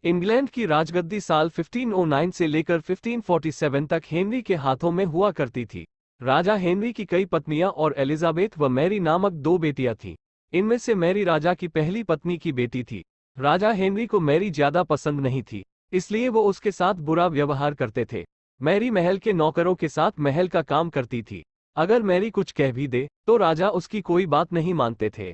England की राजगद्दी साल 1509 से लेकर 1547 तक हेनरी के हाथों में हुआ करती थी। राजा हेनरी की कई पत्नियां और एलिजाबेथ व मैरी नामक दो बेटियां थीं। इनमें से मैरी राजा की पहली पत्नी की बेटी थी। राजा हेनरी को मैरी ज्यादा पसंद नहीं थी, इसलिए वो उसके साथ बुरा व्यवहार करते थे। मैरी महल के नौकरों के साथ महल का काम करती थी। अगर मैरी कुछ कह भी दे तो राजा उसकी कोई बात नहीं मानते थे।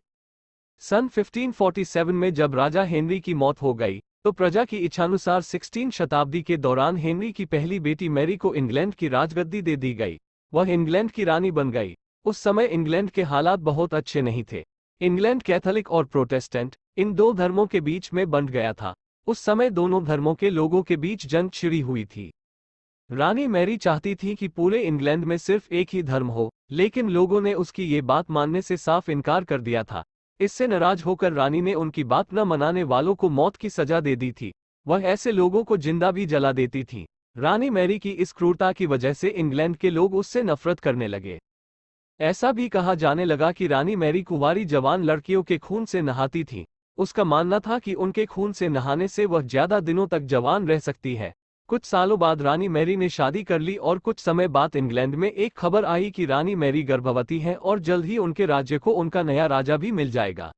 सन 1547 में जब राजा हेनरी की मौत हो गई तो प्रजा की इच्छानुसार 16 शताब्दी के दौरान हेनरी की पहली बेटी मैरी को इंग्लैंड की राजगद्दी दे दी गई। वह इंग्लैंड की रानी बन गई। उस समय इंग्लैंड के हालात बहुत अच्छे नहीं थे। इंग्लैंड कैथोलिक और प्रोटेस्टेंट इन दो धर्मों के बीच में बंट गया था। उस समय दोनों धर्मों के लोगों के बीच जंग छिड़ी हुई थी। रानी मैरी चाहती थी कि पूरे इंग्लैंड में सिर्फ एक ही धर्म हो, लेकिन लोगों ने उसकी ये बात मानने से साफ इनकार कर दिया था। इससे नाराज होकर रानी ने उनकी बात न मनाने वालों को मौत की सजा दे दी थी। वह ऐसे लोगों को जिंदा भी जला देती थी। रानी मैरी की इस क्रूरता की वजह से इंग्लैंड के लोग उससे नफरत करने लगे। ऐसा भी कहा जाने लगा कि रानी मैरी कुंवारी जवान लड़कियों के खून से नहाती थी। उसका मानना था कि उनके खून से नहाने से वह ज्यादा दिनों तक जवान रह सकती है। कुछ सालों बाद रानी मैरी ने शादी कर ली और कुछ समय बाद इंग्लैंड में एक खबर आई कि रानी मैरी गर्भवती है और जल्द ही उनके राज्य को उनका नया राजा भी मिल जाएगा।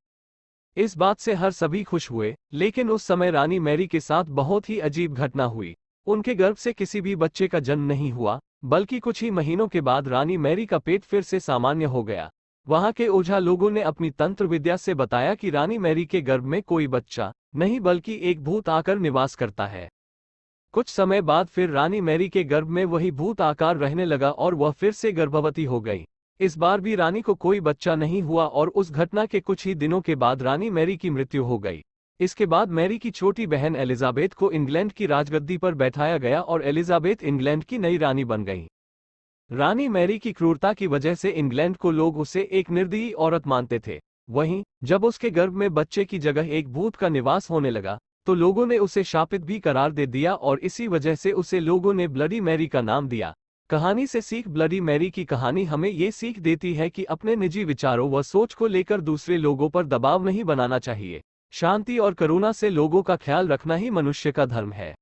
इस बात से हर सभी खुश हुए, लेकिन उस समय रानी मैरी के साथ बहुत ही अजीब घटना हुई। उनके गर्भ से किसी भी बच्चे का जन्म नहीं हुआ, बल्कि कुछ ही महीनों के बाद रानी मैरी का पेट फिर से सामान्य हो गया। वहां के ओझा लोगों ने अपनी तंत्र विद्या से बताया कि रानी मैरी के गर्भ में कोई बच्चा नहीं बल्कि एक भूत आकर निवास करता है। कुछ समय बाद फिर रानी मैरी के गर्भ में वही भूत आकार रहने लगा और वह फिर से गर्भवती हो गई। इस बार भी रानी को कोई बच्चा नहीं हुआ और उस घटना के कुछ ही दिनों के बाद रानी मैरी की मृत्यु हो गई। इसके बाद मैरी की छोटी बहन एलिजाबेथ को इंग्लैंड की राजगद्दी पर बैठाया गया और एलिजाबेथ इंग्लैंड की नई रानी बन गई। रानी मैरी की क्रूरता की वजह से इंग्लैंड को लोग उसे एक निर्दयी औरत मानते थे। वहीं जब उसके गर्भ में बच्चे की जगह एक भूत का निवास होने लगा तो लोगों ने उसे शापित भी करार दे दिया और इसी वजह से उसे लोगों ने ब्लडी मैरी का नाम दिया। कहानी से सीख। ब्लडी मैरी की कहानी हमें ये सीख देती है कि अपने निजी विचारों व सोच को लेकर दूसरे लोगों पर दबाव नहीं बनाना चाहिए। शांति और करुणा से लोगों का ख्याल रखना ही मनुष्य का धर्म है।